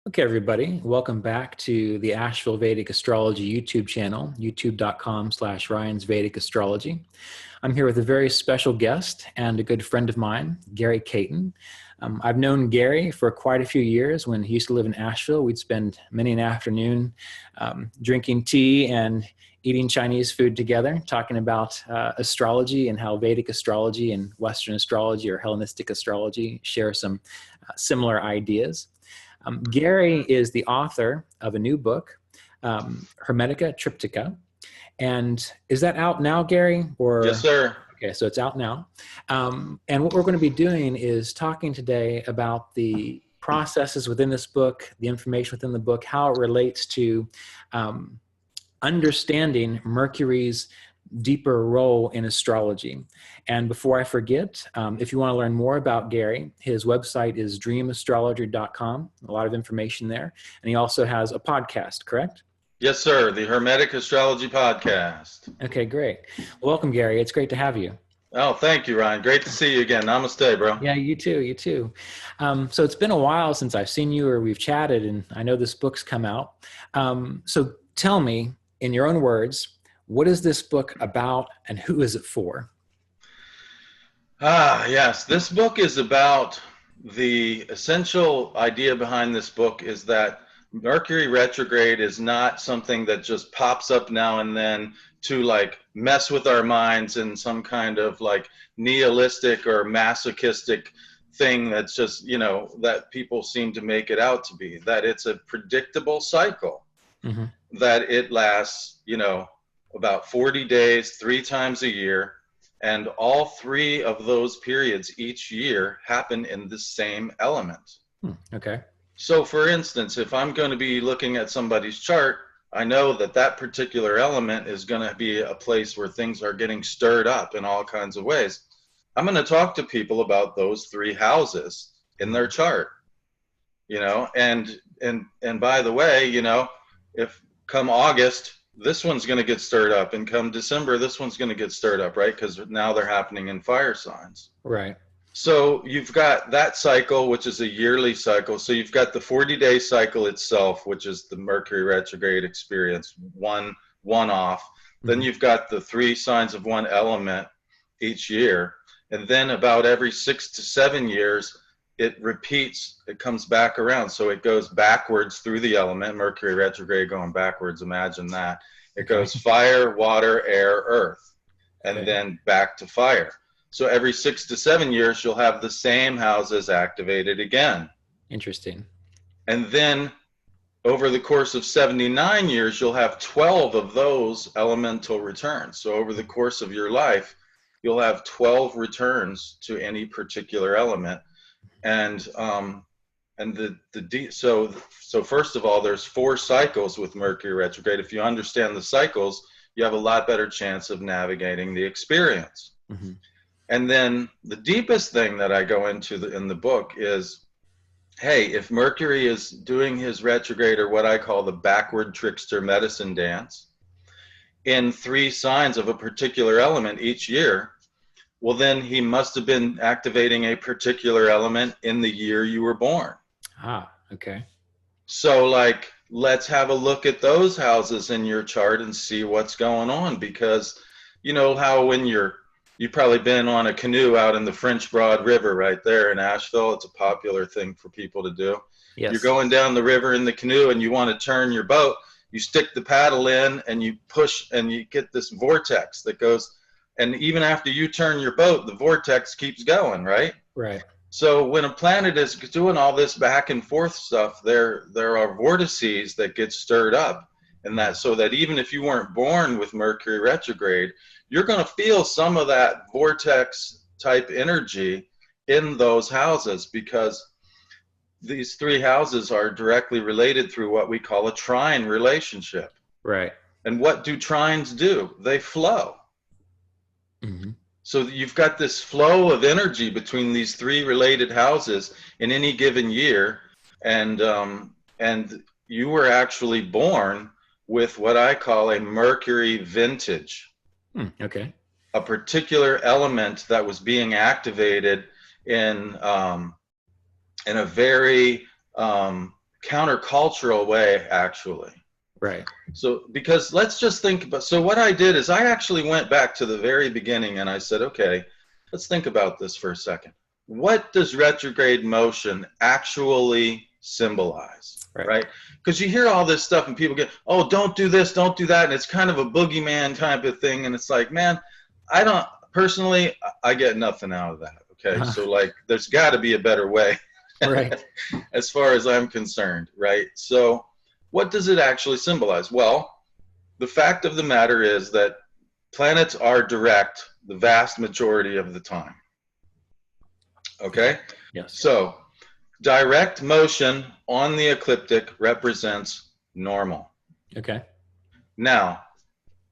Okay, everybody, welcome back to the Asheville Vedic Astrology YouTube channel, youtube.com/Ryan's Vedic Astrology. I'm here with a very special guest and a good friend of mine, Gary Caton. I've known Gary for quite a few years. When he used to live in Asheville, we'd spend many an afternoon drinking tea and eating Chinese food together, talking about astrology and how Vedic astrology and Western astrology or Hellenistic astrology share some similar ideas. Gary is the author of a new book, Hermetica Triptycha. And is that out now, Gary? Yes, sir. Okay, so it's out now. And what we're going to be doing is talking today about the processes within this book, the information within the book, how it relates to understanding Mercury's deeper role in astrology. And before I forget, if you want to learn more about Gary, his website is dreamastrologer.com. A lot of information there. And he also has a podcast, correct? Yes, sir. The Hermetic Astrology Podcast. Okay, great. Well, welcome, Gary. It's great to have you. Oh, thank you, Ryan. Great to see you again. Namaste, bro. Yeah, you too. You too. So it's been a while since I've seen you or we've chatted, and I know this book's come out. So tell me, in your own words, what is this book about and who is it for? Yes. This book is about the essential idea behind this book is that Mercury retrograde is not something that just pops up now and then to like mess with our minds in some kind of like nihilistic or masochistic thing that's just, that people seem to make it out to be, that it's a predictable cycle, that it lasts, about 40 days, 3 times a year. And all 3 of those periods each year happen in the same element. Okay. So for instance, if I'm going to be looking at somebody's chart, I know that that particular element is going to be a place where things are getting stirred up in all kinds of ways. I'm going to talk to people about those 3 houses in their chart, and by the way, if come August, this one's going to get stirred up, and come December, this one's going to get stirred up, right? Because now they're happening in fire signs. Right. So you've got that cycle, which is a yearly cycle. So you've got the 40-day cycle itself, which is the Mercury retrograde experience, one off. Then you've got the 3 signs of one element each year. And then about every 6 to 7 years, it repeats, it comes back around. So it goes backwards through the element, Mercury retrograde going backwards, imagine that. It goes fire, water, air, earth, and then back to fire. So every 6 to 7 years, you'll have the same houses activated again. Interesting. And then over the course of 79 years, you'll have 12 of those elemental returns. So over the course of your life, you'll have 12 returns to any particular element. And so first of all, there's 4 cycles with Mercury retrograde. If you understand the cycles, you have a lot better chance of navigating the experience. And then the deepest thing that I go into in the book is, hey, if Mercury is doing his retrograde, or what I call the backward trickster medicine dance, in 3 signs of a particular element each year, well, then he must have been activating a particular element in the year you were born. Okay. So like, let's have a look at those houses in your chart and see what's going on, because you know how when you've probably been on a canoe out in the French Broad River right there in Asheville. It's a popular thing for people to do. Yes. You're going down the river in the canoe and you want to turn your boat. You stick the paddle in and you push and you get this vortex that goes. And even after you turn your boat, the vortex keeps going, right? Right. So when a planet is doing all this back and forth stuff, there are vortices that get stirred up. And that, so that even if you weren't born with Mercury retrograde, you're going to feel some of that vortex type energy in those houses, because these 3 houses are directly related through what we call a trine relationship. Right. And what do trines do? They flow. So you've got this flow of energy between these 3 related houses in any given year, and you were actually born with what I call a Mercury vintage. Okay. A particular element that was being activated in a very countercultural way, actually. Right. So, because let's just think about, so what I did is I actually went back to the very beginning and I said, okay, let's think about this for a second. What does retrograde motion actually symbolize? Right? Because you hear all this stuff and people get, oh, don't do this, don't do that. And it's kind of a boogeyman type of thing. And it's like, man, I don't, personally, I get nothing out of that. Okay. So like, there's got to be a better way. Right. As far as I'm concerned. Right. So what does it actually symbolize? Well, the fact of the matter is that planets are direct the vast majority of the time. Okay? Yes. So, direct motion on the ecliptic represents normal. Okay. Now,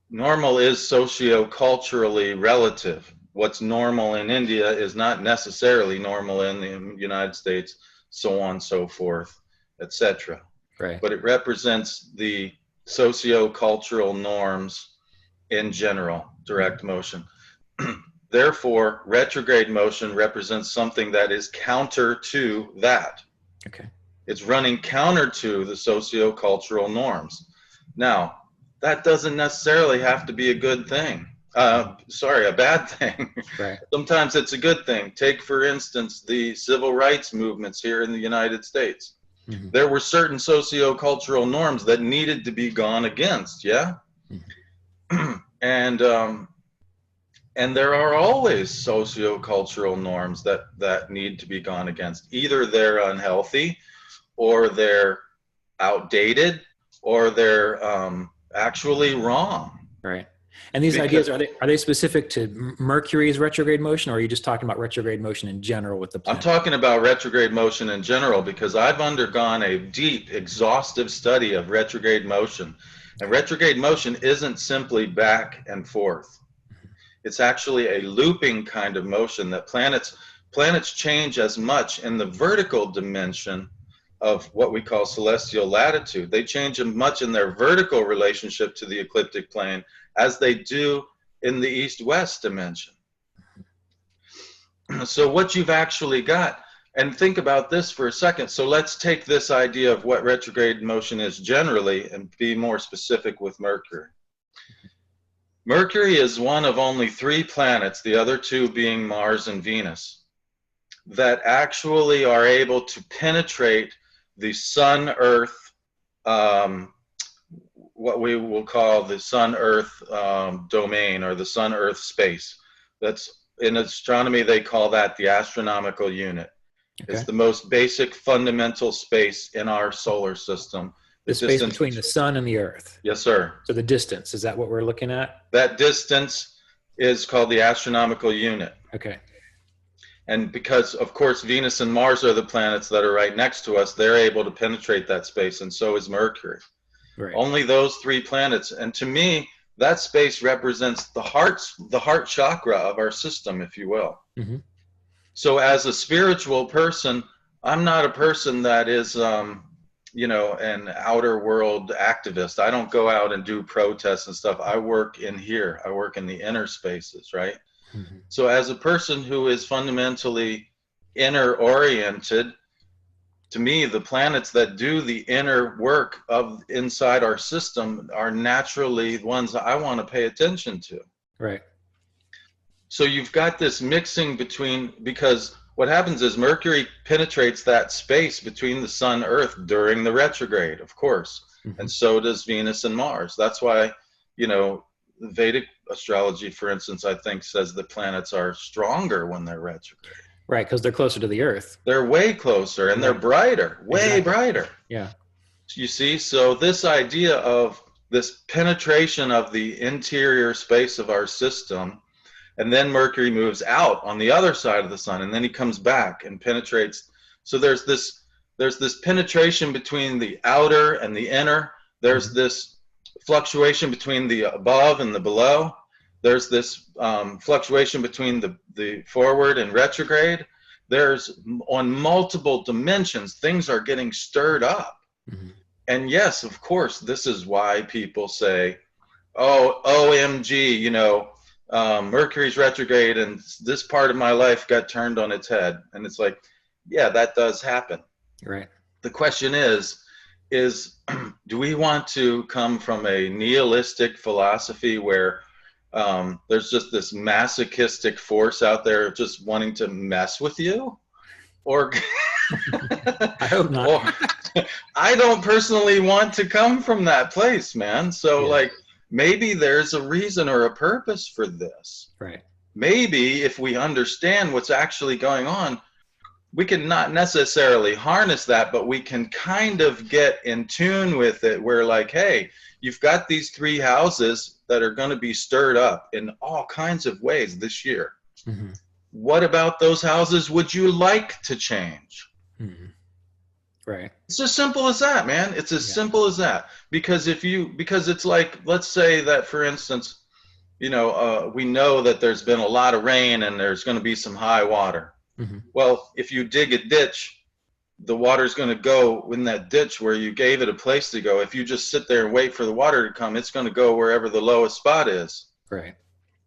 normal is socio-culturally relative. What's normal in India is not necessarily normal in the United States, so on and so forth, etc. Right. But it represents the socio-cultural norms in general, direct motion. Therefore, retrograde motion represents something that is counter to that. Okay. It's running counter to the socio-cultural norms. Now, that doesn't necessarily have to be a good thing. A bad thing. Right. Sometimes it's a good thing. Take, for instance, the civil rights movements here in the United States. Mm-hmm. There were certain socio-cultural norms that needed to be gone against, yeah? Mm-hmm. And there are always socio-cultural norms that need to be gone against. Either they're unhealthy, or they're outdated, or they're actually wrong. Right. And these ideas, are they specific to Mercury's retrograde motion, or are you just talking about retrograde motion in general with the planet? I'm talking about retrograde motion in general because I've undergone a deep, exhaustive study of retrograde motion. And retrograde motion isn't simply back and forth. It's actually a looping kind of motion that planets change as much in the vertical dimension of what we call celestial latitude. They change much in their vertical relationship to the ecliptic plane as they do in the east-west dimension. So what you've actually got, and think about this for a second. So let's take this idea of what retrograde motion is generally and be more specific with Mercury. Mercury is one of only 3 planets, the other 2 being Mars and Venus, that actually are able to penetrate the Sun-Earth, what we will call the Sun-Earth domain, or the Sun-Earth space. That's, in astronomy, they call that the astronomical unit. Okay. It's the most basic fundamental space in our solar system. The space between the sun and the earth. Yes, sir. So the distance, is that what we're looking at? That distance is called the astronomical unit. Okay. And because, of course, Venus and Mars are the planets that are right next to us, they're able to penetrate that space, and so is Mercury. Right. Only those 3 planets. And to me, that space represents the heart chakra of our system, if you will. Mm-hmm. So as a spiritual person, I'm not a person that is an outer world activist. I don't go out and do protests and stuff. I work in here. I work in the inner spaces, right? Mm-hmm. So as a person who is fundamentally inner oriented, to me, the planets that do the inner work of inside our system are naturally ones that I want to pay attention to. Right. So you've got this mixing between, because what happens is Mercury penetrates that space between the Sun, Earth during the retrograde, of course. Mm-hmm. And so does Venus and Mars. That's why, Vedic astrology, for instance, I think says the planets are stronger when they're retrograde. Right, because they're closer to the Earth. They're way closer, and they're brighter, way brighter. Yeah. You see, so this idea of this penetration of the interior space of our system, and then Mercury moves out on the other side of the sun, and then he comes back and penetrates. So there's this penetration between the outer and the inner. There's mm-hmm. this fluctuation between the above and the below. There's this fluctuation between the forward and retrograde. There's, on multiple dimensions, things are getting stirred up. Mm-hmm. And yes, of course, this is why people say, oh, OMG, Mercury's retrograde and this part of my life got turned on its head. And it's like, yeah, that does happen. Right. the question is do we want to come from a nihilistic philosophy where there's just this masochistic force out there just wanting to mess with you? Or I hope not. or, I don't personally want to come from that place, man. So like maybe there's a reason or a purpose for this. Right. Maybe if we understand what's actually going on, we can not necessarily harness that, but we can kind of get in tune with it. Where like, hey, you've got these 3 houses that are going to be stirred up in all kinds of ways this year. Mm-hmm. What about those houses would you like to change? Mm-hmm. Right. It's as simple as that, man. It's as simple as that. Because because it's like, let's say that, for instance, we know that there's been a lot of rain and there's going to be some high water. Mm-hmm. Well, if you dig a ditch, the water's going to go in that ditch where you gave it a place to go. If you just sit there and wait for the water to come, it's going to go wherever the lowest spot is. Right.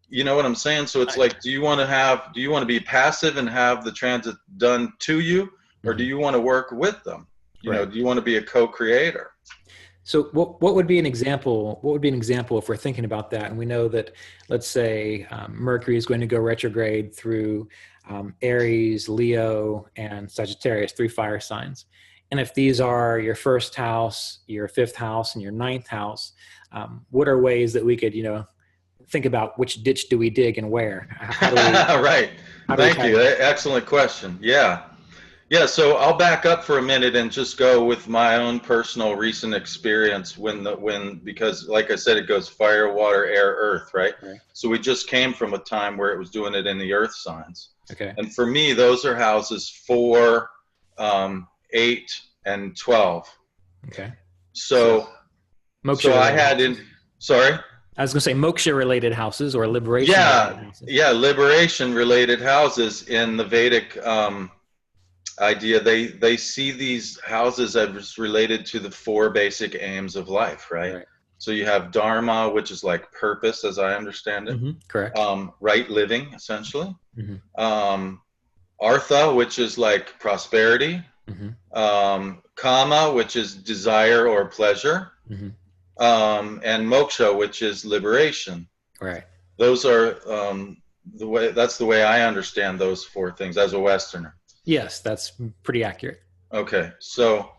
You know what I'm saying? So it's like, do you want to be passive and have the transit done to you, or do you want to work with them? You know, do you want to be a co-creator? So what would be an example? What would be an example if we're thinking about that? And we know that, let's say, Mercury is going to go retrograde through Aries, Leo, and Sagittarius, 3 fire signs. And if these are your 1st house, your 5th house, and your 9th house, what are ways that we could, think about which ditch do we dig and where? How do we, right. Thank you. Excellent question. Yeah. Yeah. So I'll back up for a minute and just go with my own personal recent experience because like I said, it goes fire, water, air, earth, right? So we just came from a time where it was doing it in the earth signs. Okay. And for me, those are houses 4, 8, and 12. Okay. So I had sorry? I was going to say moksha-related houses or liberation. Yeah, liberation-related houses in the Vedic idea. They see these houses as related to the 4 basic aims of life, right? So you have dharma, which is like purpose, as I understand it. Mm-hmm. Correct. Right living, essentially. Mm-hmm. Artha, which is like prosperity. Mm-hmm. Kama, which is desire or pleasure. Mm-hmm. And moksha, which is liberation. Right. Those are that's the way I understand those 4 things as a Westerner. Yes, that's pretty accurate. Okay, so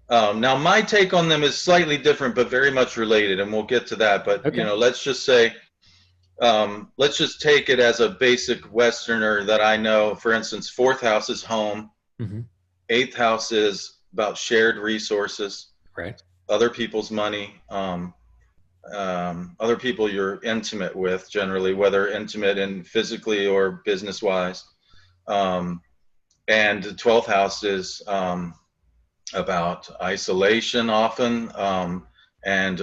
now my take on them is slightly different, but very much related, and we'll get to that. But let's just say, let's just take it as a basic Westerner that I know. For instance, 4th house is home. Mm-hmm. 8th house is about shared resources. Right. Other people's money, other people you're intimate with, generally, whether intimate in physically or business-wise. And the 12th house is about isolation often, and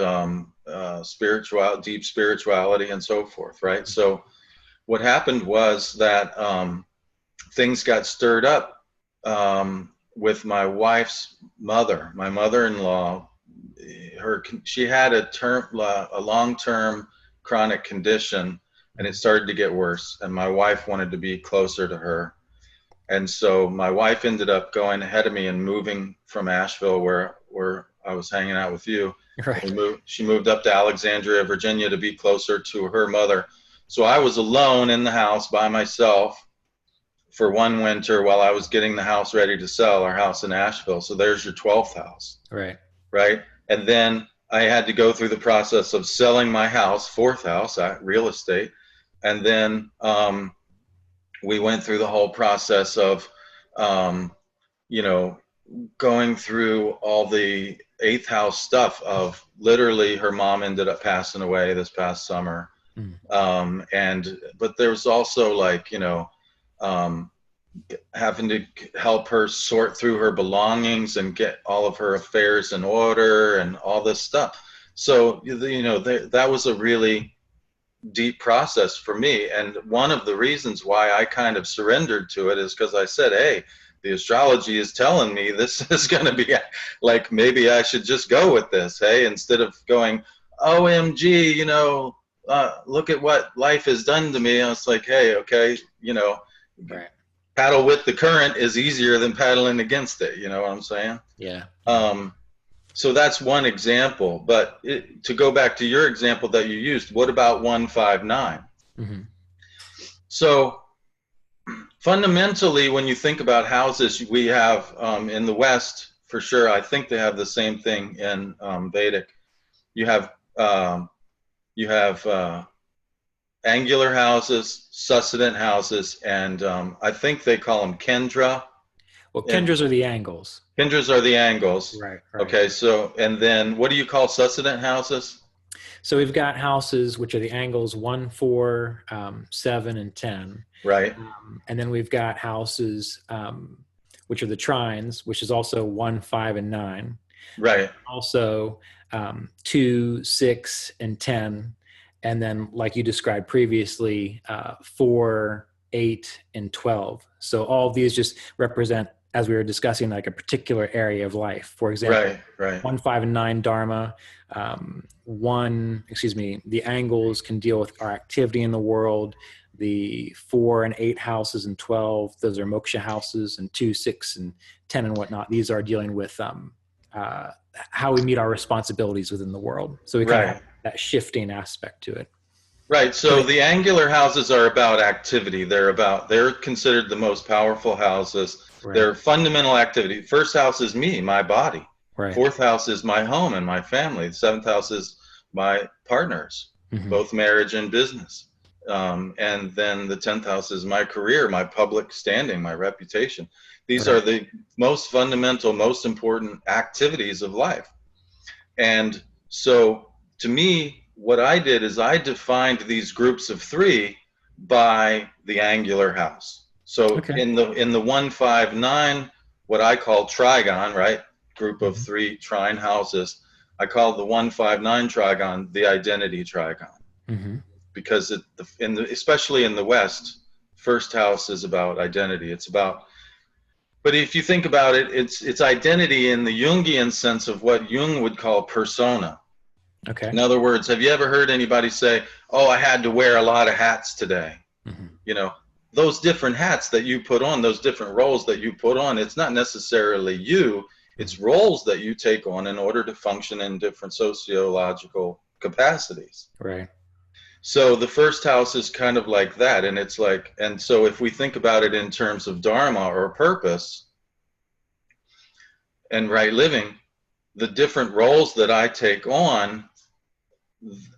deep spirituality and so forth, right? So what happened was that things got stirred up with my wife's mother, my mother-in-law. She had a long-term chronic condition, and it started to get worse, and my wife wanted to be closer to her. And so my wife ended up going ahead of me and moving from Asheville, where I was hanging out with you. Right. She moved up to Alexandria, Virginia, to be closer to her mother. So I was alone in the house by myself for one winter while I was getting the house ready to sell, our house in Asheville. So there's your 12th house. Right. Right. And then I had to go through the process of selling my house, 4th house, real estate. And then we went through the whole process of, going through all the 8th house stuff of literally her mom ended up passing away this past summer. But there was also like, having to help her sort through her belongings and get all of her affairs in order and all this stuff. So, that was a really deep process for me. And one of the reasons why I kind of surrendered to it is because I said, hey, the astrology is telling me this is going to be like, maybe I should just go with this. Hey, instead of going, OMG, look at what life has done to me. I was like, hey, okay, Right. paddle with the current is easier than paddling against it. You know what I'm saying? Yeah. So that's one example. But to go back to your example that you used, what about 159? Mm-hmm. So fundamentally, when you think about houses, we have in the West, for sure, I think they have the same thing in Vedic. You have angular houses, succedent houses, and I think they call them Kendra. Well, And Kendras are the angles. Kendras are the angles. Right, right. Okay, so, and then what do you call succedent houses? So we've got houses, which are the angles 1, 4, 7, and 10. Right. And then we've got houses, which are the trines, which is also 1, 5, and 9. Right. Also 2, 6, and 10. And then, like you described previously, 4, 8, and 12. So all of these just represent, as we were discussing, like a particular area of life. For example, right. 1, 5, and 9 Dharma. The angles can deal with our activity in the world. The 4 and 8 houses and 12, those are moksha houses, and 2, 6, and 10 and whatnot. These are dealing with how we meet our responsibilities within the world. So we kind of have that shifting aspect to it. Right. So the angular houses are about activity. They're considered the most powerful houses. Right. They're fundamental activity. First house is me, my body. Right. Fourth house is my home and my family. The seventh house is my partners, both marriage and business. And then the 10th house is my career, my public standing, my reputation. These are the most fundamental, most important activities of life. And so to me, what I did is I defined these groups of 3 by the angular house. So in the 1, 5, 9, what I call trigon, right? Group of 3 trine houses. I call the 1, 5, 9 trigon the identity trigon. Because especially in the West, first house is about identity. But if you think about it, it's identity in the Jungian sense of what Jung would call persona. Okay. In other words, have you ever heard anybody say, "Oh, I had to wear a lot of hats today"? You know, those different hats that you put on, those different roles that you put on, it's not necessarily you. It's roles that you take on in order to function in different sociological capacities. Right. So the first house is kind of like that, and so if we think about it in terms of dharma or purpose and right living, the different roles that I take on,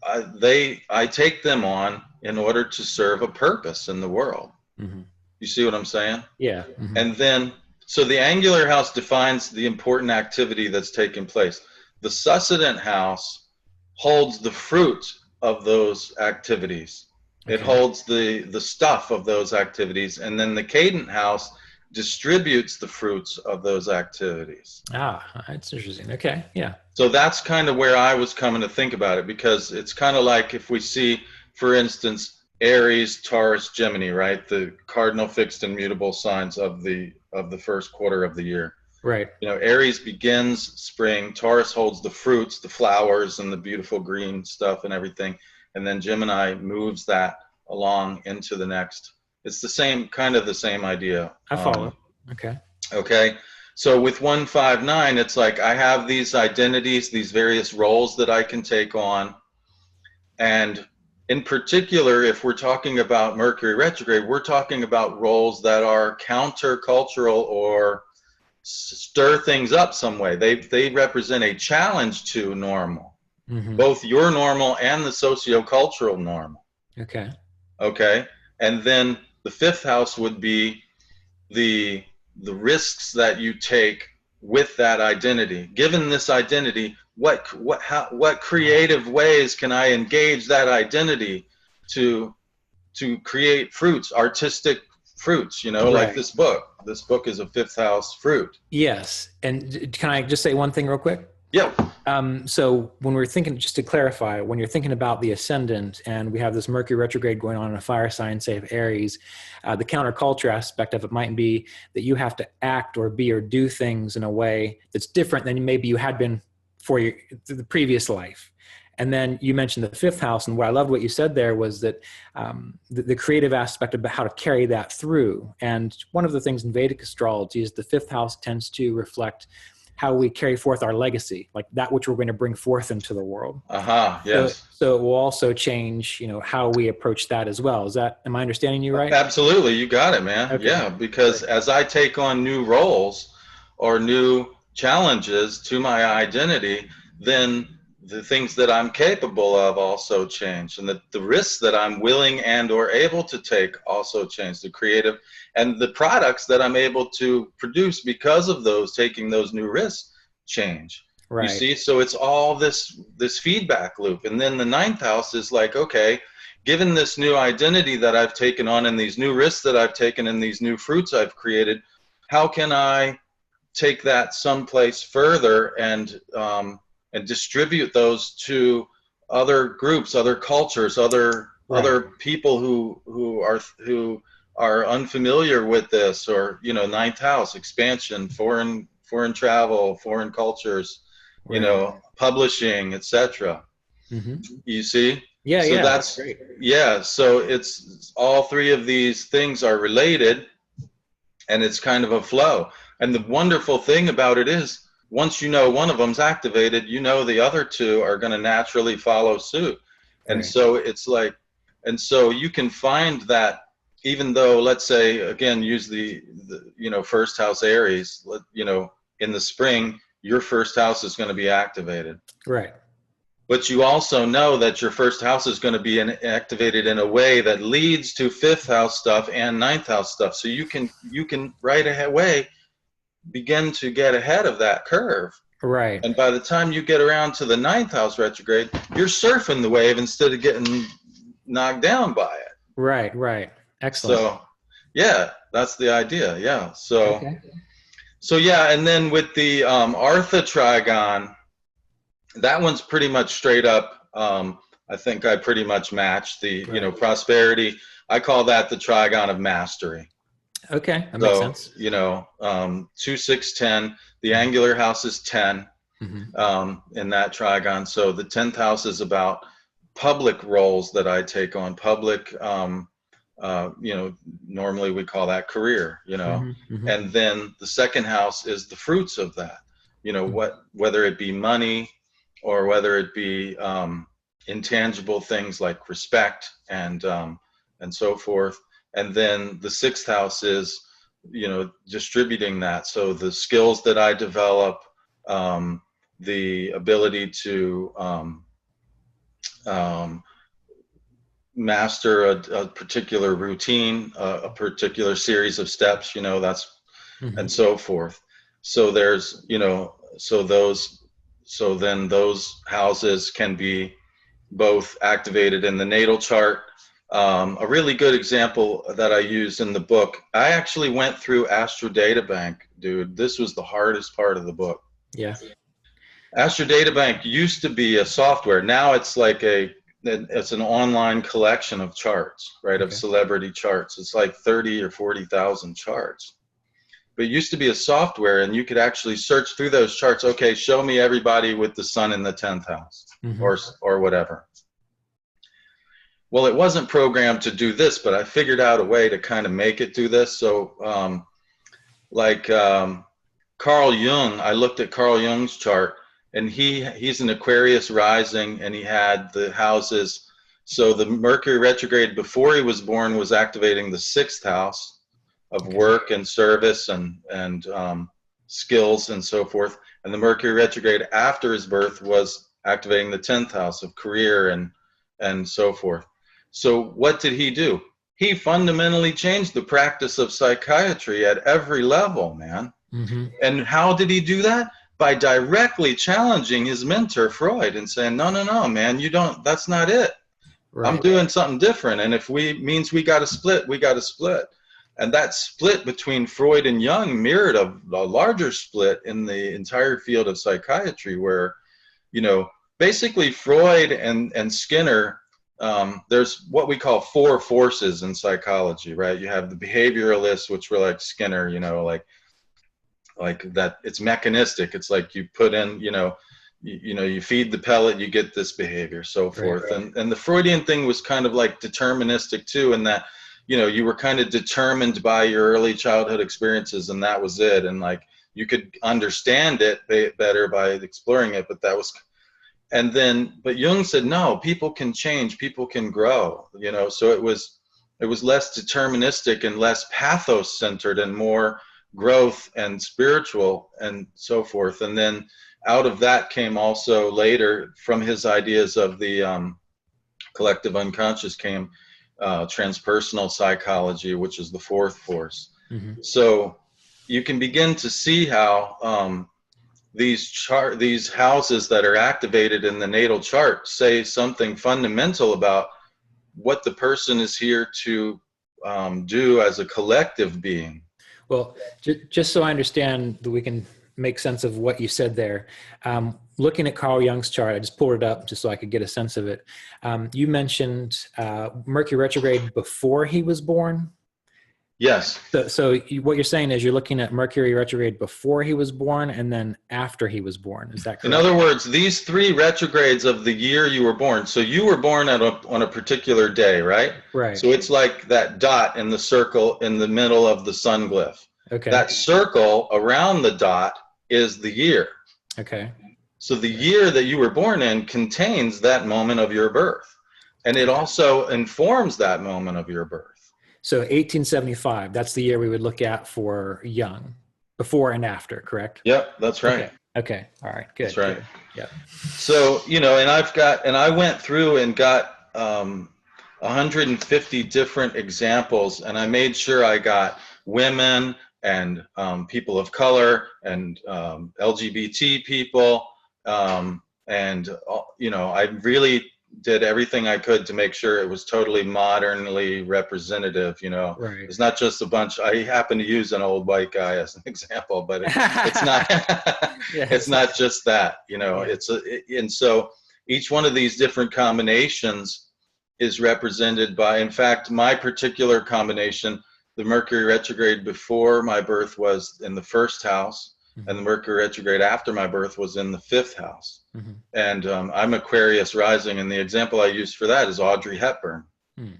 I take them on in order to serve a purpose in the world. You see what I'm saying? Yeah. And then, so the angular house defines the important activity that's taking place. The succedent house holds the fruit of those activities. It holds the stuff of those activities, and then the Caton house distributes the fruits of those activities. That's interesting. Okay, yeah. So that's kind of where I was coming to think about it, because it's kind of like if we see, for instance, Aries, Taurus, Gemini, right? The cardinal fixed and mutable signs of the first quarter of the year. Right. You know, Aries begins spring, Taurus holds the fruits, the flowers, and the beautiful green stuff and everything, and then Gemini moves that along into the next. It's the same, kind of the same idea. I follow. Okay. So with 159, it's like I have these identities, these various roles that I can take on. And in particular, if we're talking about Mercury retrograde, we're talking about roles that are countercultural or stir things up some way. They represent a challenge to normal, both your normal and the sociocultural normal. Okay. And then the 5th house would be the risks that you take with that identity. Given this identity, what creative ways can I engage that identity to create fruits, artistic fruits, you know, like this book. This book is a 5th house fruit. Yes. And can I just say one thing real quick? Yeah. So when we're thinking, just to clarify, when you're thinking about the ascendant and we have this Mercury retrograde going on in a fire sign, say of Aries, the counterculture aspect of it might be that you have to act or be or do things in a way that's different than maybe you had been for the previous life. And then you mentioned the fifth house, and what I loved what you said there was that the creative aspect about how to carry that through. And one of the things in Vedic astrology is the fifth house tends to reflect how we carry forth our legacy, like that which we're going to bring forth into the world. Yes. So it will also change, how we approach that as well. Am I understanding you right? Absolutely. You got it, man. Okay. Yeah. Because as I take on new roles or new challenges to my identity, then the things that I'm capable of also change, and the risks that I'm willing and or able to take also change. The creative and the products that I'm able to produce because of taking those new risks change. Right. You see, so it's all this feedback loop. And then the ninth house is like, okay, given this new identity that I've taken on and these new risks that I've taken and these new fruits I've created, how can I take that someplace further and distribute those to other groups, other cultures, other people who are unfamiliar with this, or ninth house expansion, foreign travel, foreign cultures, publishing, etc. Mm-hmm. You see? Yeah, so yeah, that's great. Yeah, so it's all three of these things are related, and it's kind of a flow. And the wonderful thing about it is, once one of them's activated, the other two are going to naturally follow suit. And Right. so it's like, and so you can find that, even though, let's say, again, use the first house Aries, in the spring, your first house is going to be activated. Right. But you also know that your first house is going to be activated in a way that leads to fifth house stuff and ninth house stuff. So you can right away begin to get ahead of that curve. Right. And by the time you get around to the ninth house retrograde, you're surfing the wave instead of getting knocked down by it. Right. Right. Excellent. So, yeah, that's the idea. Yeah. So, okay. So yeah, and then with the Artha trigon, that one's pretty much straight up. I think I pretty much matched the prosperity. I call that the trigon of mastery. Okay, that makes sense. 2, 6, 10. The angular house is 10 in that trigon. So the 10th house is about public roles that I take on. Public, normally we call that career. And then the second house is the fruits of that. Whether it be money or whether it be intangible things like respect and so forth. And then the sixth house is, distributing that. So the skills that I develop, the ability to master a particular routine, a particular series of steps, that's, and so forth. So there's, so then those houses can be both activated in the natal chart. A really good example that I used in the book, I actually went through Astro Data Bank, dude. This was the hardest part of the book. Yeah. Astro Data Bank used to be a software. Now it's like it's an online collection of charts, right? Of celebrity charts. It's like 30 or 40,000 charts. But it used to be a software, and you could actually search through those charts. Okay, show me everybody with the sun in the 10th house, or whatever. Well, it wasn't programmed to do this, but I figured out a way to kind of make it do this. So, Carl Jung, I looked at Carl Jung's chart, and he's an Aquarius rising, and he had the houses. So the Mercury retrograde before he was born was activating the 6th house of work and service and skills and so forth. And the Mercury retrograde after his birth was activating the 10th house of career and so forth. So what did he do? He fundamentally changed the practice of psychiatry at every level, man. And how did he do that? By directly challenging his mentor, Freud, and saying, no, man, that's not it. Right. I'm doing something different. And if means we got to split, we got to split. And that split between Freud and Jung mirrored a larger split in the entire field of psychiatry, where, basically Freud and Skinner, there's what we call 4 forces in psychology, right? You have the behavioralists, which were like Skinner, like that it's mechanistic. It's like you put in, you know, you feed the pellet, you get this behavior, so Right. forth. And the Freudian thing was kind of like deterministic too, in that, you know, you were kind of determined by your early childhood experiences, and that was it. And like you could understand it better by exploring it, but that was. And then, but Jung said, no, people can change, people can grow, you know. So it was less deterministic and less pathos centered, and more growth and spiritual and so forth. And then out of that came also later, from his ideas of the collective unconscious, came transpersonal psychology, which is the fourth force. Mm-hmm. So you can begin to see how these houses that are activated in the natal chart say something fundamental about what the person is here to do as a collective being. Well, just so I understand that we can make sense of what you said there, looking at Carl Jung's chart, I just pulled it up just so I could get a sense of it. You mentioned Mercury retrograde before he was born. Yes. So what you're saying is you're looking at Mercury retrograde before he was born and then after he was born. Is that correct? In other words, these three retrogrades of the year you were born. So you were born on a particular day, right? Right. So it's like that dot in the circle in the middle of the sun glyph. Okay. That circle around the dot is the year. Okay. So the year that you were born in contains that moment of your birth. And it also informs that moment of your birth. So 1875, that's the year we would look at for Jung, before and after, correct? Yep, that's right. Okay. All right. Good. That's right. Good. Yeah. So, you know, and I went through and got 150 different examples, and I made sure I got women and people of color and LGBT people, and you know, I really did everything I could to make sure it was totally modernly representative. You know, Right. It's not just a bunch. I happen to use an old white guy as an example, but it's not. Yeah, it's not just that. You know, yeah. And so each one of these different combinations is represented by. In fact, my particular combination, the Mercury retrograde before my birth was in the first house. Mm-hmm. And the Mercury retrograde after my birth was in the fifth house. Mm-hmm. And I'm Aquarius rising, and the example I use for that is Audrey Hepburn. Mm.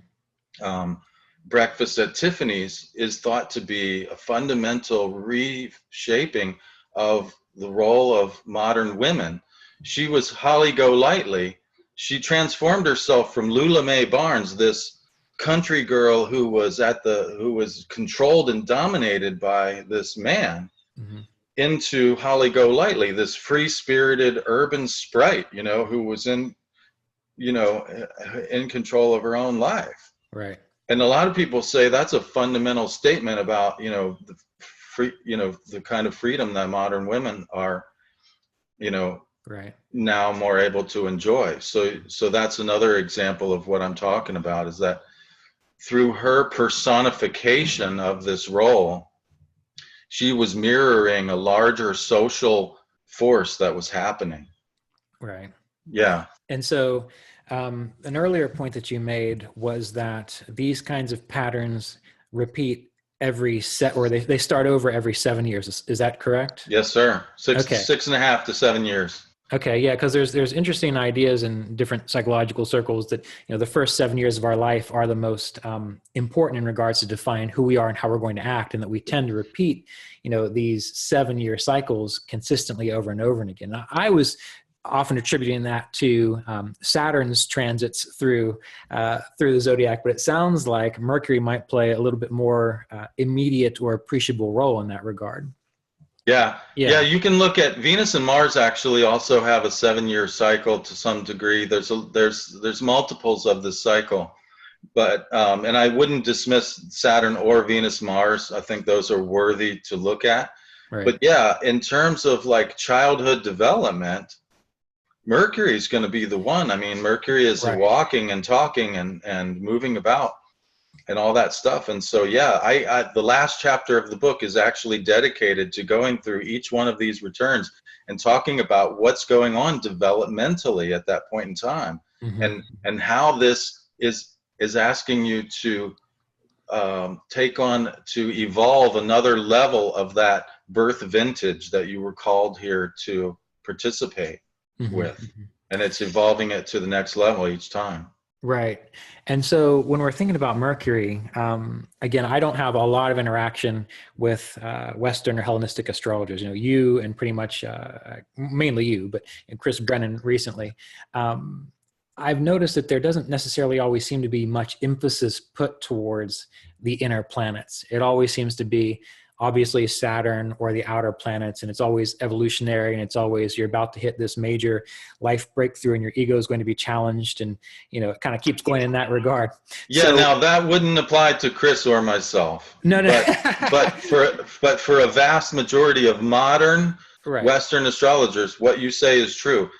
Breakfast at Tiffany's is thought to be a fundamental reshaping of the role of modern women. She was Holly Golightly. She transformed herself from Lula Mae Barnes, this country girl who was controlled and dominated by this man. Mm-hmm. Into Holly Golightly, this free-spirited urban sprite, you know, who was in control of her own life. Right. And a lot of people say that's a fundamental statement about, you know, the kind of freedom that modern women are, you know, right, now more able to enjoy. So that's another example of what I'm talking about, is that through her personification of this role, she was mirroring a larger social force that was happening. Right. Yeah. And so an earlier point that you made was that these kinds of patterns repeat every they start over every 7 years. Is that correct? Yes, sir. 6.5 to 7 years. Okay, yeah, because there's interesting ideas in different psychological circles that, you know, the first 7 years of our life are the most important in regards to define who we are and how we're going to act, and that we tend to repeat, you know, these 7-year cycles consistently over and over and again. Now, I was often attributing that to Saturn's transits through the zodiac, but it sounds like Mercury might play a little bit more immediate or appreciable role in that regard. Yeah. You can look at Venus and Mars actually also have a 7-year cycle to some degree. There's multiples of this cycle, but and I wouldn't dismiss Saturn or Venus, Mars. I think those are worthy to look at. Right. But yeah, in terms of like childhood development, Mercury is going to be the one. I mean, Mercury is right. Walking and talking and moving about and all that stuff. And so, yeah, I the last chapter of the book is actually dedicated to going through each one of these returns and talking about what's going on developmentally at that point in time. Mm-hmm. and how this is asking you to evolve another level of that birth vintage that you were called here to participate. with, and it's evolving it to the next level each time. Right. And so when we're thinking about Mercury, again, I don't have a lot of interaction with Western or Hellenistic astrologers. You know, you and pretty much mainly you, but and Chris Brennan recently. I've noticed that there doesn't necessarily always seem to be much emphasis put towards the inner planets. It always seems to be obviously Saturn or the outer planets, and it's always evolutionary, and it's always you're about to hit this major life breakthrough and your ego is going to be challenged, and you know it kind of keeps going in that regard. Yeah, so, now that wouldn't apply to Chris or myself. No. But for a vast majority of modern Right. Western astrologers, what you say is true.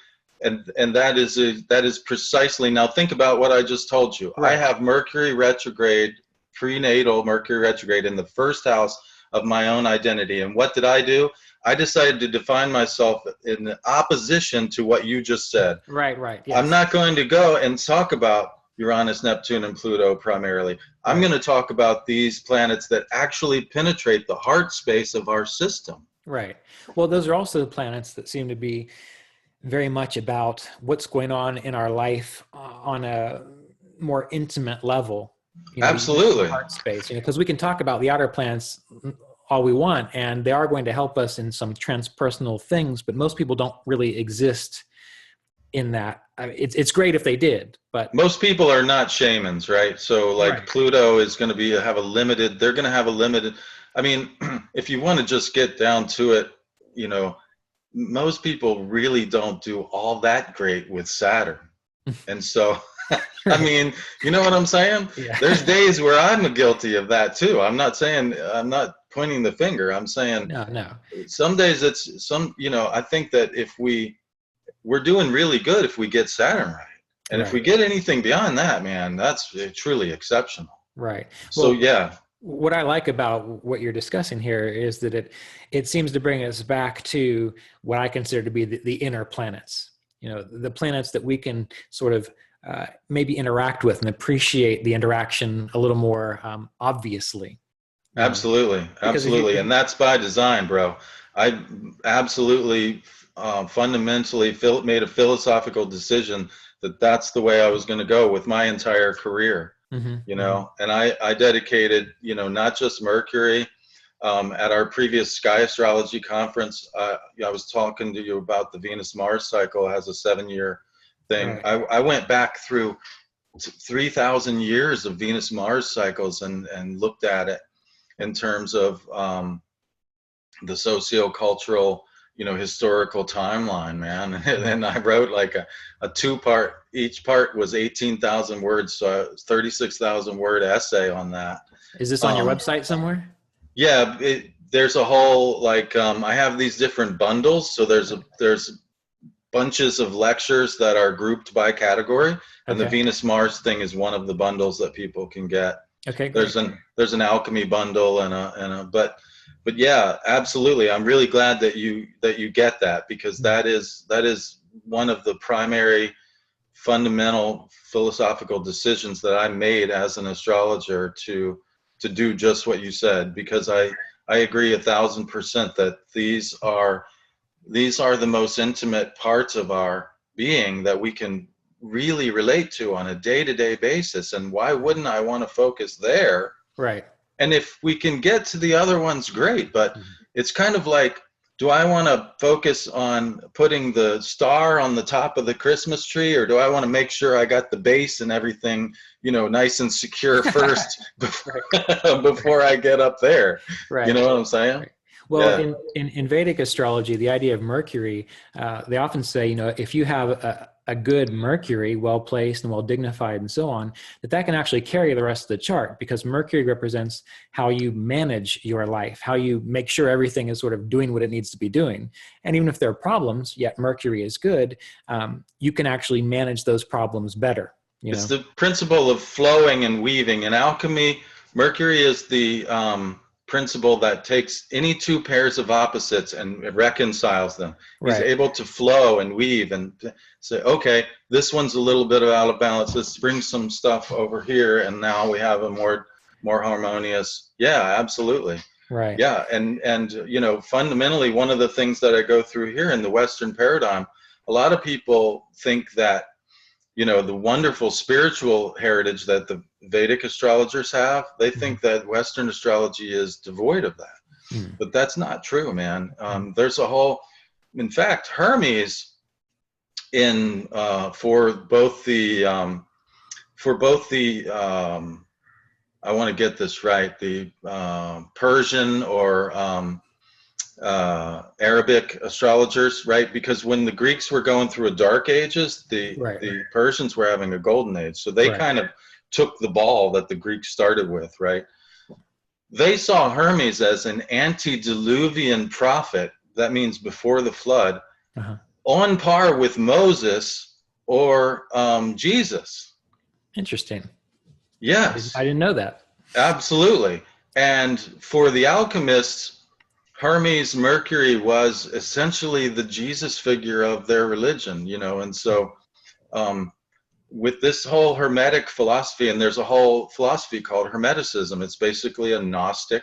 And that is precisely, now think about what I just told you. Right. I have Mercury retrograde, prenatal Mercury retrograde in the first house of my own identity. And what did I do? I decided to define myself in opposition to what you just said. Right. Yes. I'm not going to go and talk about Uranus, Neptune, and Pluto primarily. I'm going to talk about these planets that actually penetrate the heart space of our system. Right. Well, those are also the planets that seem to be very much about what's going on in our life on a more intimate level. You know, absolutely. Heart space, you know, because we can talk about the outer planets all we want, and they are going to help us in some transpersonal things, but most people don't really exist in that. I mean, it's great if they did, but most people are not shamans, right? So like right. Pluto is going to be have a limited. They're going to have a limited. I mean, if you want to just get down to it, you know, most people really don't do all that great with Saturn, and so. I mean, you know what I'm saying? Yeah. There's days where I'm guilty of that too. I'm not not pointing the finger. I'm saying no. Some days it's you know, I think that if we're doing really good if we get Saturn right. And if we get anything beyond that, man, that's truly exceptional. Right. So well, yeah. What I like about what you're discussing here is that it seems to bring us back to what I consider to be the inner planets. You know, the planets that we can sort of maybe interact with and appreciate the interaction a little more obviously. Absolutely. And that's by design, bro. I absolutely fundamentally made a philosophical decision that that's the way I was going to go with my entire career, you know, and I dedicated, you know, not just Mercury. At our previous Sky Astrology conference, I was talking to you about the Venus-Mars cycle has a 7-year thing. Right. I went back through 3,000 years of Venus-Mars cycles and looked at it in terms of the socio-cultural, you know, historical timeline, man. And I wrote like a 2-part, each part was 18,000 words, so a 36,000 word essay on that. Is this on your website somewhere? Yeah, there's a whole, like, I have these different bundles, so there's bunches of lectures that are grouped by category, and the Venus-Mars thing is one of the bundles that people can get. Okay, great. There's an alchemy bundle but yeah, absolutely. I'm really glad that you get that, because that is one of the primary fundamental philosophical decisions that I made as an astrologer to do just what you said, because I agree 1,000% that these are the most intimate parts of our being that we can really relate to on a day-to-day basis. And why wouldn't I want to focus there? Right. And if we can get to the other ones, great. But it's kind of like, do I want to focus on putting the star on the top of the Christmas tree, or do I want to make sure I got the base and everything, you know, nice and secure first before I get up there? Right. You know what I'm saying? Right. Well, in Vedic astrology, the idea of Mercury, they often say, you know, if you have a good Mercury, well placed and well dignified and so on, that can actually carry the rest of the chart, because Mercury represents how you manage your life, how you make sure everything is sort of doing what it needs to be doing. And even if there are problems, yet Mercury is good, you can actually manage those problems better. It's the principle of flowing and weaving. In alchemy, Mercury is the principle that takes any two pairs of opposites and reconciles them. He's able to flow and weave and say, okay, this one's a little bit out of balance. Let's bring some stuff over here, and now we have a more harmonious. Yeah, absolutely. Right. Yeah, and you know, fundamentally, one of the things that I go through here in the Western paradigm, a lot of people think that, you know, the wonderful spiritual heritage that the Vedic astrologers have, they think that Western astrology is devoid of that. But that's not true, man. There's a whole, in fact, Hermes in for both the I want to get this right, the Persian or Arabic astrologers, right? Because when the Greeks were going through a dark ages, the Persians were having a golden age. So they kind of took the ball that the Greeks started with, right? They saw Hermes as an antediluvian prophet. That means before the flood, on par with Moses or Jesus. Interesting. Yes. I didn't know that. Absolutely. And for the alchemists, Hermes, Mercury was essentially the Jesus figure of their religion, you know. And so with this whole Hermetic philosophy, and there's a whole philosophy called Hermeticism, it's basically a Gnostic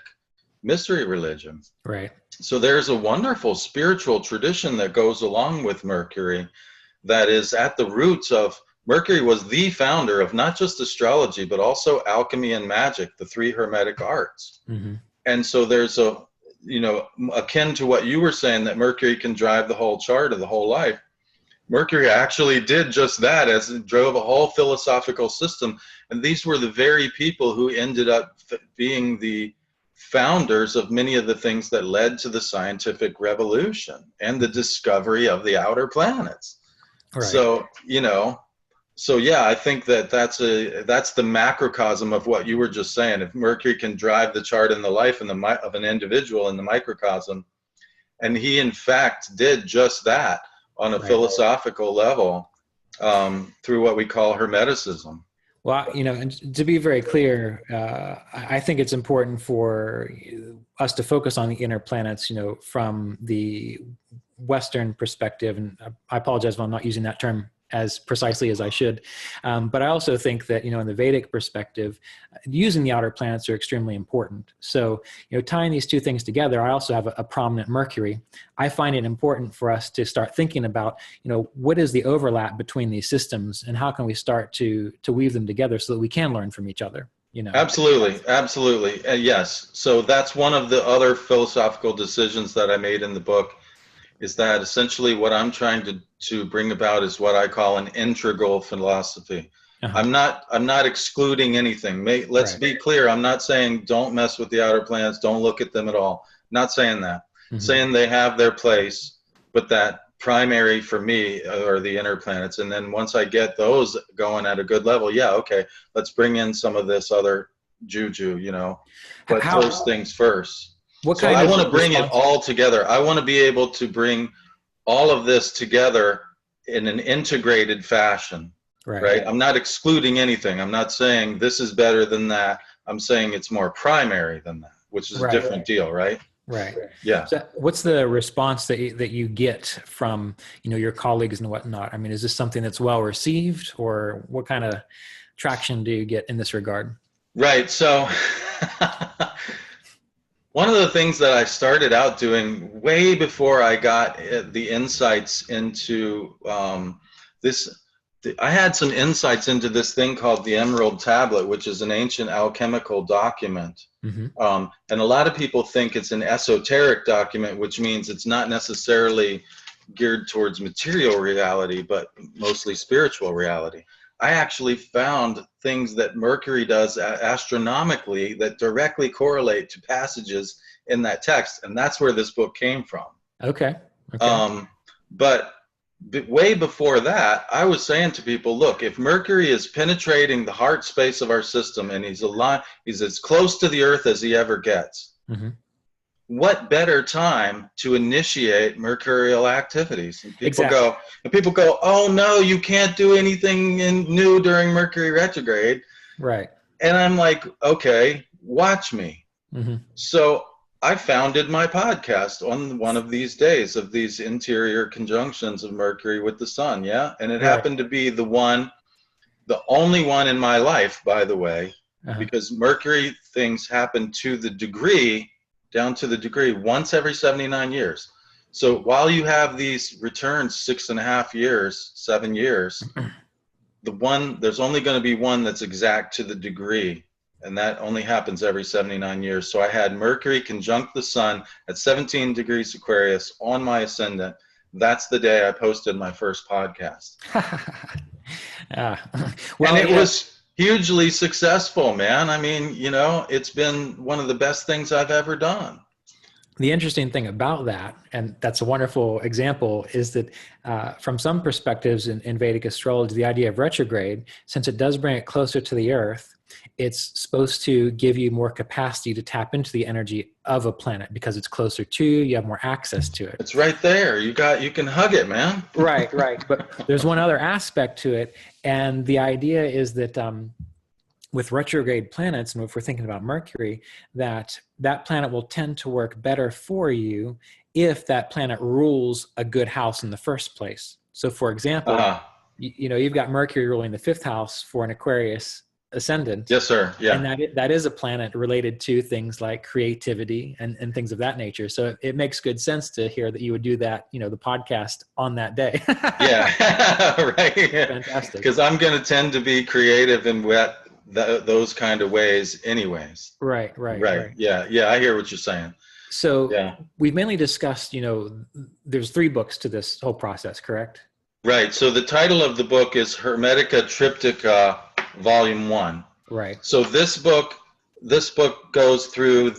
mystery religion. Right. So there's a wonderful spiritual tradition that goes along with Mercury that is at the roots of, Mercury was the founder of not just astrology, but also alchemy and magic, the three Hermetic arts. And so there's a, you know, akin to what you were saying, that Mercury can drive the whole chart of the whole life. Mercury actually did just that, as it drove a whole philosophical system. And these were the very people who ended up being the founders of many of the things that led to the scientific revolution and the discovery of the outer planets. Right. So, you know, so yeah, I think that that's the macrocosm of what you were just saying. If Mercury can drive the chart in the life of an individual in the microcosm, and he in fact did just that on a philosophical level through what we call Hermeticism. Well, you know, and to be very clear, I think it's important for us to focus on the inner planets, you know, from the Western perspective. And I apologize if I'm not using that term as precisely as I should. But I also think that, you know, in the Vedic perspective, using the outer planets are extremely important. So, you know, tying these two things together, I also have a prominent Mercury. I find it important for us to start thinking about, you know, what is the overlap between these systems and how can we start to weave them together so that we can learn from each other, you know? Absolutely. Absolutely. Yes. So that's one of the other philosophical decisions that I made in the book, is that essentially what I'm trying to bring about is what I call an integral philosophy. I'm not excluding anything. Let's be clear. I'm not saying don't mess with the outer planets, don't look at them at all. Not saying that. Saying they have their place, but that primary for me are the inner planets. And then once I get those going at a good level, yeah, okay, let's bring in some of this other juju, you know, but first things first. So I want to bring it all together. I want to be able to bring all of this together in an integrated fashion, right? I'm not excluding anything. I'm not saying this is better than that. I'm saying it's more primary than that, which is a different deal, right? Right. Yeah. So what's the response that you get from, you know, your colleagues and whatnot? I mean, is this something that's well received, or what kind of traction do you get in this regard? Right. So one of the things that I started out doing way before I got the insights into this, I had some insights into this thing called the Emerald Tablet, which is an ancient alchemical document. And a lot of people think it's an esoteric document, which means it's not necessarily geared towards material reality, but mostly spiritual reality. I actually found things that Mercury does astronomically that directly correlate to passages in that text, and that's where this book came from. Okay. But way before that, I was saying to people, look, if Mercury is penetrating the heart space of our system and he's as close to the Earth as he ever gets, what better time to initiate mercurial activities? And people go, oh no, you can't do anything new during Mercury retrograde. Right. And I'm like, okay, watch me. So I founded my podcast on one of these days of these interior conjunctions of Mercury with the Sun. Yeah. And it happened to be the only one in my life, by the way, because Mercury things happen down to the degree once every 79 years. So while you have these returns 6.5 years, 7 years, there's only going to be one that's exact to the degree, and that only happens every 79 years. So I had Mercury conjunct the sun at 17 degrees Aquarius on my ascendant. That's the day I posted my first podcast. Well, and it was hugely successful, man. I mean, it's been one of the best things I've ever done. The interesting thing about that, and that's a wonderful example, is that from some perspectives in Vedic astrology, the idea of retrograde, since it does bring it closer to the Earth, it's supposed to give you more capacity to tap into the energy of a planet because it's closer to you, you have more access to it. It's right there. You can hug it, man. Right. But there's one other aspect to it, and the idea is that with retrograde planets, and if we're thinking about Mercury, that planet will tend to work better for you if that planet rules a good house in the first place. So for example, you've got Mercury ruling the 5th house for an Aquarius ascendant. Yes, sir. Yeah. And that is a planet related to things like creativity and things of that nature. So it makes good sense to hear that you would do that, the podcast on that day. Yeah. Right. Fantastic. Because I'm going to tend to be creative in those kind of ways anyways. Right. Yeah, I hear what you're saying. So we've mainly discussed, there's 3 books to this whole process, correct? Right. So the title of the book is Hermetica Triptycha Volume 1. Right. So this book goes through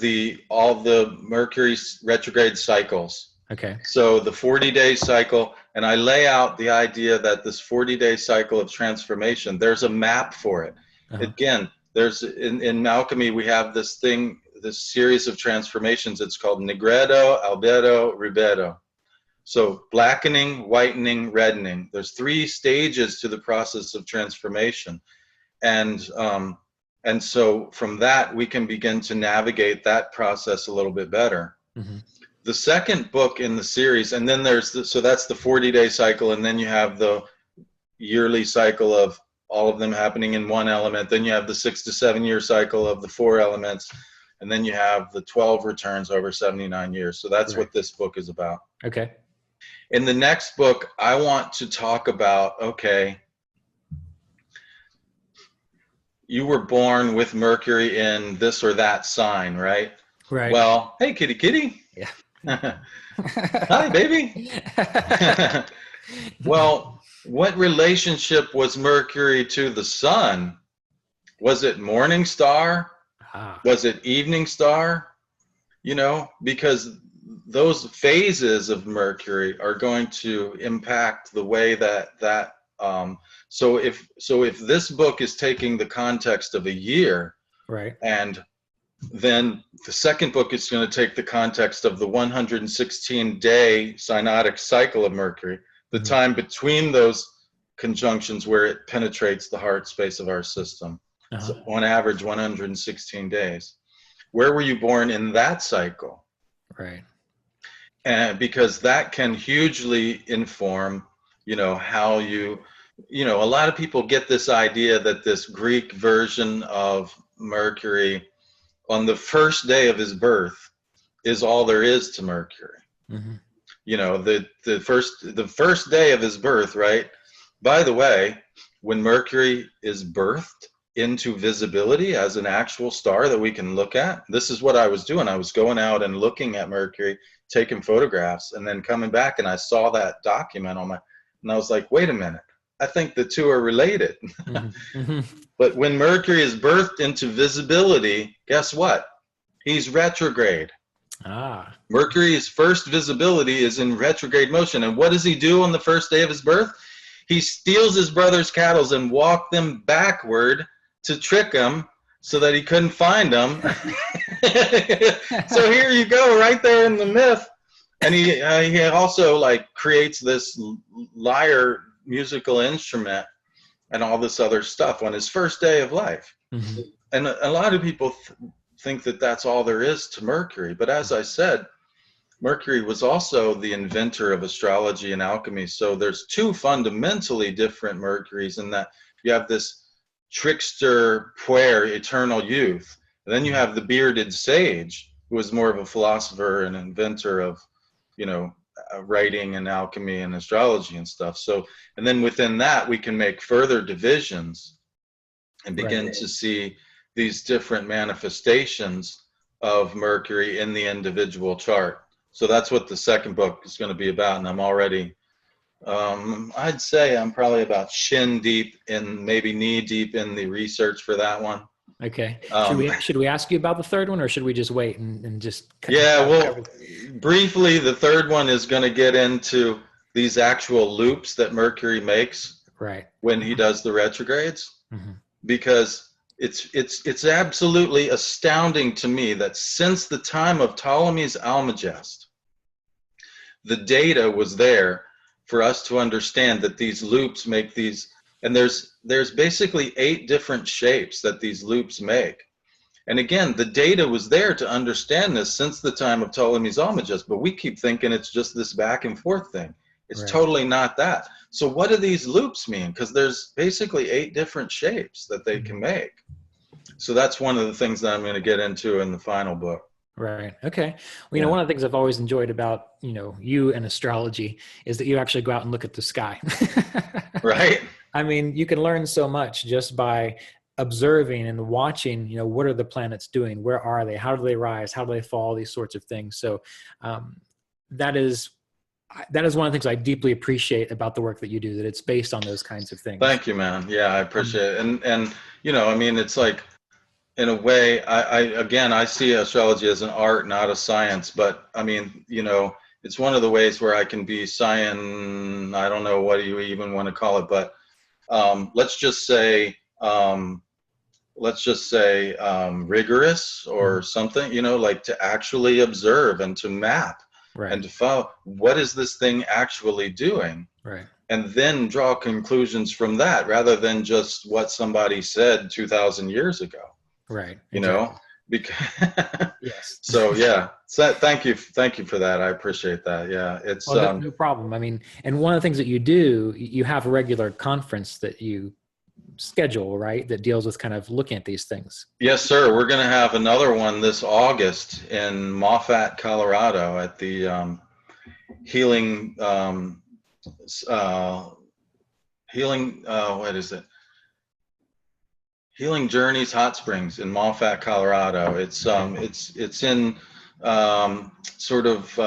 all the Mercury retrograde cycles. Okay. So the 40-day cycle, and I lay out the idea that this 40-day cycle of transformation, there's a map for it. Again, there's in alchemy, we have this series of transformations. It's called Negredo, Albedo, Rubedo. So blackening, whitening, reddening. There's 3 stages to the process of transformation. And so from that, we can begin to navigate that process a little bit better. Mm-hmm. The second book in the series, and then so that's the 40-day cycle, and then you have the yearly cycle of all of them happening in one element. Then you have the 6 to 7 year cycle of the 4 elements, and then you have the 12 returns over 79 years. So that's what this book is about. Okay. In the next book, I want to talk about, you were born with Mercury in this or that sign, right? Right. Well, hey, kitty. Yeah. Hi, baby. Well, what relationship was Mercury to the sun? Was it morning star? Was it evening star? Because those phases of Mercury are going to impact the way that so if this book is taking the context of a year, right, and then the second book is going to take the context of the 116-day synodic cycle of Mercury, the time between those conjunctions where it penetrates the heart space of our system. So on average, 116 days. Where were you born in that cycle? Right. And because that can hugely inform, how a lot of people get this idea that this Greek version of Mercury on the first day of his birth is all there is to Mercury. Mm-hmm. The first day of his birth, right? By the way, when Mercury is birthed into visibility as an actual star that we can look at, this is what I was doing. I was going out and looking at Mercury, taking photographs, and then coming back, and I saw that document and I was like, wait a minute, I think the two are related. Mm-hmm. But when Mercury is birthed into visibility, guess what? He's retrograde. Mercury's first visibility is in retrograde motion. And what does he do on the first day of his birth? He steals his brother's cattle and walks them backward to trick him so that he couldn't find them. So here you go, right there in the myth. And he also creates this lyre musical instrument and all this other stuff on his first day of life. Mm-hmm. And a lot of people think that that's all there is to Mercury. But as I said, Mercury was also the inventor of astrology and alchemy. So there's 2 fundamentally different Mercuries in that you have this trickster, puer, eternal youth. And then you have the bearded sage, who was more of a philosopher and inventor of, writing and alchemy and astrology and stuff. So, and then within that, we can make further divisions and begin to see these different manifestations of Mercury in the individual chart. So that's what the second book is going to be about. And I'm already, I'd say I'm probably about shin deep in, maybe knee deep in the research for that one. Okay. Should we ask you about the third one, or should we just wait and just? Yeah, well, briefly, the third one is going to get into these actual loops that Mercury makes when he does the retrogrades, because it's absolutely astounding to me that since the time of Ptolemy's Almagest, the data was there for us to understand that these loops make these, and there's basically 8 different shapes that these loops make. And again, the data was there to understand this since the time of Ptolemy's Almagest, but we keep thinking it's just this back and forth thing. It's totally not that. So what do these loops mean? Because there's basically 8 different shapes that they can make. So that's one of the things that I'm going to get into in the final book. Right. Okay. Well, you know, one of the things I've always enjoyed about, you and astrology is that you actually go out and look at the sky. Right. I mean, you can learn so much just by observing and watching, what are the planets doing? Where are they? How do they rise? How do they fall? These sorts of things. So that is one of the things I deeply appreciate about the work that you do, that it's based on those kinds of things. Thank you, man. Yeah, I appreciate it. And I mean, it's like, in a way, I see astrology as an art, not a science. But I mean, it's one of the ways where I can be I don't know what you even want to call it, but let's just say rigorous or something, like to actually observe and to map and to follow, what is this thing actually doing? Right. And then draw conclusions from that rather than just what somebody said 2,000 years ago. Right. Because yes. So yeah. So thank you for that. I appreciate that. Yeah. It's no problem. I mean, and one of the things that you do, you have a regular conference that you schedule, right? That deals with kind of looking at these things. Yes, sir. We're going to have another one this August in Moffat, Colorado at the Healing Healing Journeys Hot Springs in Moffat, Colorado. It's in sort of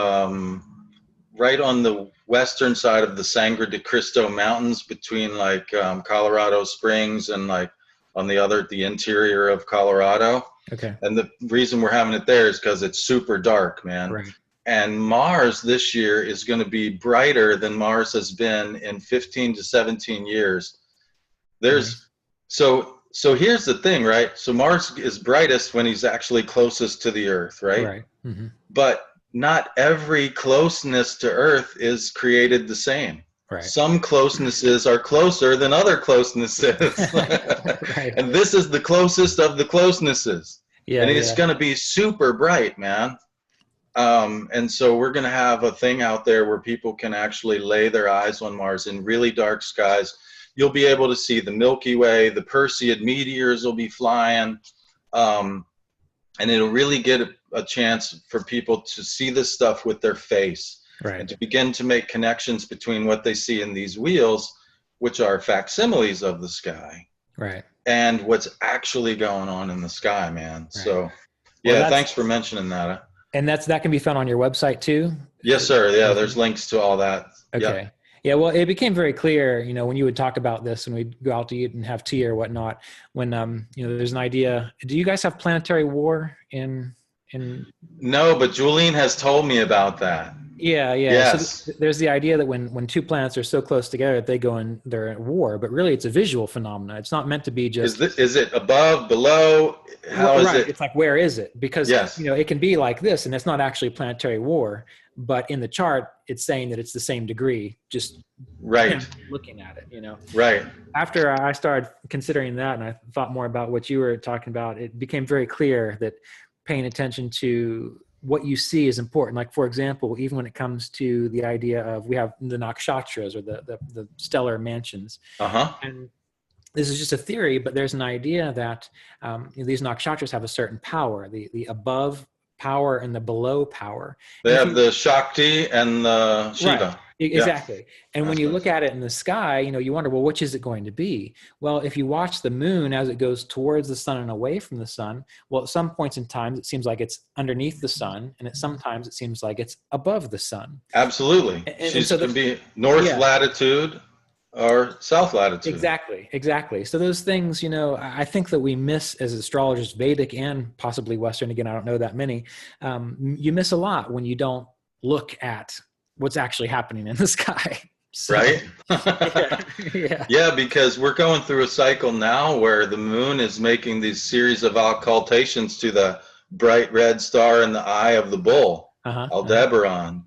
right on the western side of the Sangre de Cristo Mountains, between like Colorado Springs and like on the interior of Colorado. Okay. And the reason we're having it there is because it's super dark, man. Right. And Mars this year is going to be brighter than Mars has been in 15 to 17 years. So here's the thing, right? So Mars is brightest when he's actually closest to the Earth, right? Right. Mm-hmm. But not every closeness to Earth is created the same. Right. Some closenesses are closer than other closenesses. Right. And this is the closest of the closenesses. Yeah. And it's going to be super bright, man. And so we're going to have a thing out there where people can actually lay their eyes on Mars in really dark skies. You'll be able to see the Milky Way, the Perseid meteors will be flying, and it'll really get a chance for people to see this stuff with their face, and to begin to make connections between what they see in these wheels, which are facsimiles of the sky, and what's actually going on in the sky, man. Right. So, yeah, thanks for mentioning that. And that can be found on your website too? Yes, sir. Yeah, there's links to all that. Okay. Yep. Yeah, well, it became very clear, when you would talk about this and we'd go out to eat and have tea or whatnot, when, there's an idea. Do you guys have Planetary War in? No, but Julene has told me about that. Yeah. Yes. So there's the idea that when two planets are so close together, they're at war, but really it's a visual phenomenon. It's not meant to be just. Is it above, below? How is it? It's like, where is it? Because, it can be like this and it's not actually planetary war, but in the chart, it's saying that it's the same degree, just looking at it, Right. After I started considering that and I thought more about what you were talking about, it became very clear that paying attention to what you see is important. Like, for example, even when it comes to the idea of, we have the nakshatras or the stellar mansions. And this is just a theory, but there's an idea that these nakshatras have a certain power. The above power and the below power. They And if have you, the Shakti and the right, Shiva. Yeah, exactly. And when you look aspects. at it in the sky, you wonder, well, which is it going to be? Well, if you watch the moon as it goes towards the sun and away from the sun, well, at some points in time, it seems like it's underneath the sun, and at sometimes it seems like it's above the sun. Absolutely. And She's so can be north yeah, latitude or south latitude. exactly. So those things, I think that we miss as astrologers, Vedic and possibly Western. Again, I don't know that many. You miss a lot when you don't look at what's actually happening in the sky. So, Right? yeah, yeah, Yeah, because we're going through a cycle now where the moon is making these series of occultations to the bright red star in the eye of the bull, Aldebaran,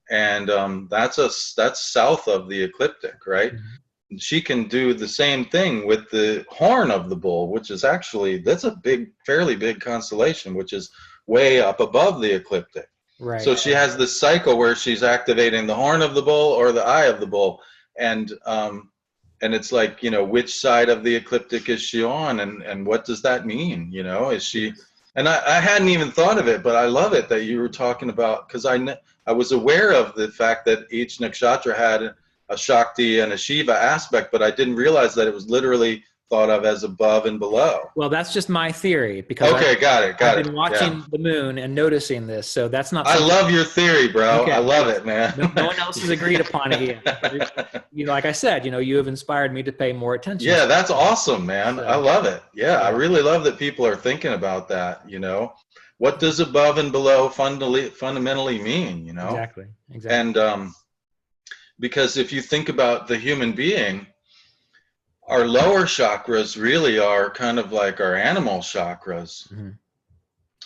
and that's south of the ecliptic, right? Mhm. She can do the same thing with the horn of the bull, which is actually, that's a fairly big constellation, which is way up above the ecliptic. Right. So she has this cycle where she's activating the horn of the bull or the eye of the bull, and it's like, which side of the ecliptic is she on, and what does that mean? Is she? Yes. And I hadn't even thought of it, but I love it that you were talking about, because I was aware of the fact that each nakshatra had a Shakti and a Shiva aspect, but I didn't realize that it was literally thought of as above and below. Well, that's just my theory because Okay, got it. I've been Yeah. watching the moon and noticing this. So that's not I something. love your theory, bro. I Okay. love it, man. No one else has agreed upon it yet. But like I said, you have inspired me to pay more attention. Yeah, To that's awesome, man. I so, love it. Yeah, I yeah, really love that people are thinking about that, What does above and below fundamentally mean, exactly. And because if you think about the human being, our lower chakras really are kind of like our animal chakras. Mm-hmm.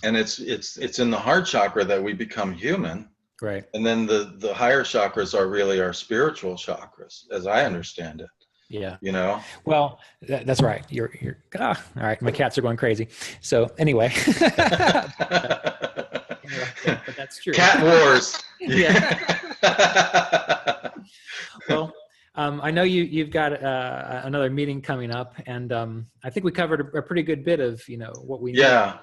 And it's in the heart chakra that we become human. Right. And then the higher chakras are really our spiritual chakras, as I understand it. Yeah. Well, that's right. You're all right. My cats are going crazy. So anyway, but that's true. Cat wars. Yeah. Well, I know you've got another meeting coming up, and I think we covered a pretty good bit of what we need. Yeah.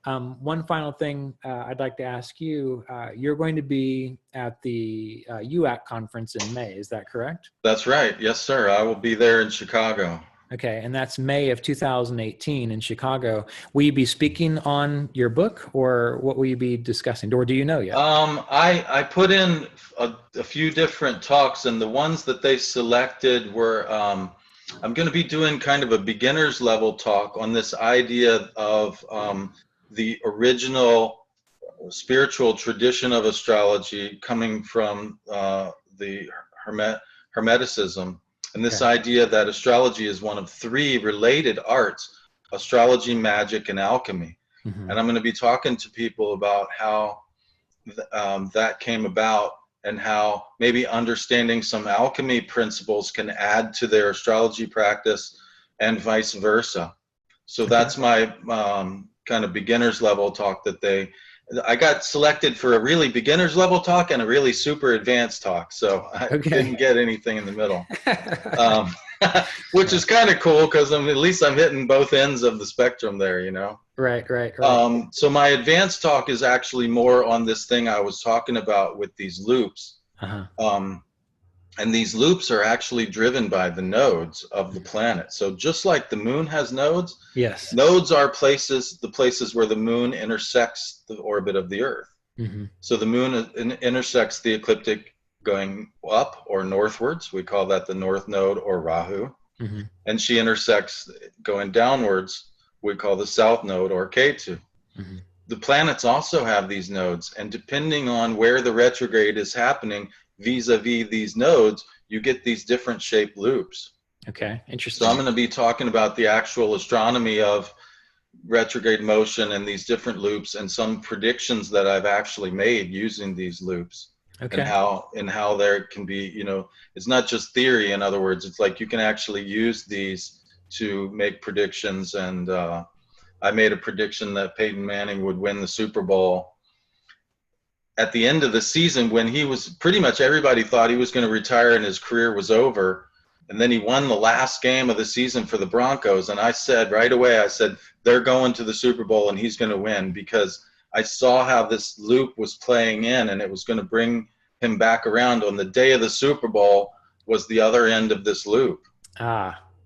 One final thing I'd like to ask you, you're going to be at the UAC conference in May, is that correct? That's right. Yes, sir. I will be there in Chicago. Okay, and that's May of 2018 in Chicago. Will you be speaking on your book, or what will you be discussing, or do you know yet? I put in a few different talks, and the ones that they selected were, I'm going to be doing kind of a beginner's level talk on this idea of the original spiritual tradition of astrology coming from the Hermeticism, and this idea that astrology is one of three related arts: astrology, magic, and alchemy. Mm-hmm. And I'm going to be talking to people about how that came about, and how maybe understanding some alchemy principles can add to their astrology practice, and vice versa. So that's my kind of beginner's level talk I got selected for a really beginner's level talk and a really super advanced talk. So I didn't get anything in the middle, which is kind of cool, because at least I'm hitting both ends of the spectrum there, Right. So my advanced talk is actually more on this thing I was talking about with these loops. And these loops are actually driven by the nodes of the planet. So just like the moon has nodes, yes, nodes are the places where the moon intersects the orbit of the Earth. Mm-hmm. So the moon intersects the ecliptic going up or northwards. We call that the north node, or Rahu. Mm-hmm. And she intersects going downwards. We call the south node, or Caton. Mm-hmm. The planets also have these nodes, and depending on where the retrograde is happening vis-a-vis these nodes, you get these different shaped loops. Okay, interesting. So I'm going to be talking about the actual astronomy of retrograde motion and these different loops, and some predictions that I've actually made using these loops. Okay. And how there can be, it's not just theory. In other words, it's like you can actually use these to make predictions. And I made a prediction that Peyton Manning would win the Super Bowl at the end of the season, when he was pretty much, everybody thought he was going to retire and his career was over. And then he won the last game of the season for the Broncos. And I said right away, they're going to the Super Bowl and he's going to win, because I saw how this loop was playing in, and it was going to bring him back around. On the day of the Super Bowl was the other end of this loop.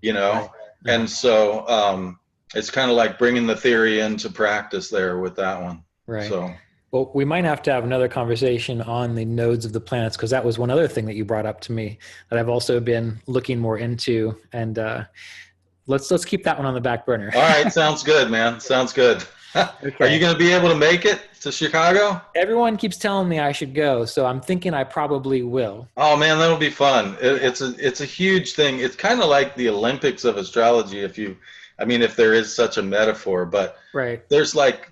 You know, right. and so it's kind of like bringing the theory into practice there with that one. Right. So, well, we might have to have another conversation on the nodes of the planets, because that was one other thing that you brought up to me that I've also been looking more into. And let's keep that one on the back burner. All right, sounds good, man. Sounds good. Okay. Are you going to be able to make it to Chicago? Everyone keeps telling me I should go, so I'm thinking I probably will. Oh man, that'll be fun. It's a huge thing. It's kind of like the Olympics of astrology, if there is such a metaphor. But right. there's like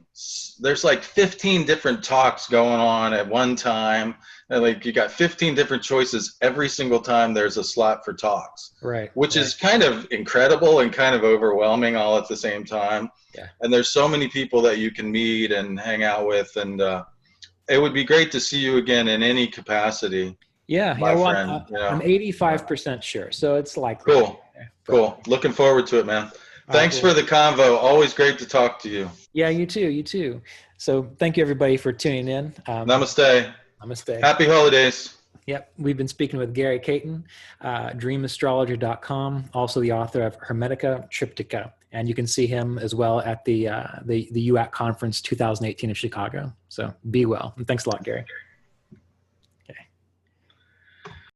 15 different talks going on at one time, and like you got 15 different choices every single time there's a slot for talks. Right. Which is kind of incredible and kind of overwhelming all at the same time. Yeah. And there's so many people that you can meet and hang out with, and it would be great to see you again in any capacity. Yeah, my well, friend. I'm 85% sure, so it's likely. Cool. Looking forward to it, man. Thanks for the convo. Always great to talk to you. Yeah, you too. So thank you, everybody, for tuning in. Namaste. Namaste. Happy holidays. Yep. We've been speaking with Gary Caton, dreamastrologer.com, also the author of Hermetica Triptycha. And you can see him as well at the UAC conference 2018 in Chicago. So be well. And thanks a lot, Gary.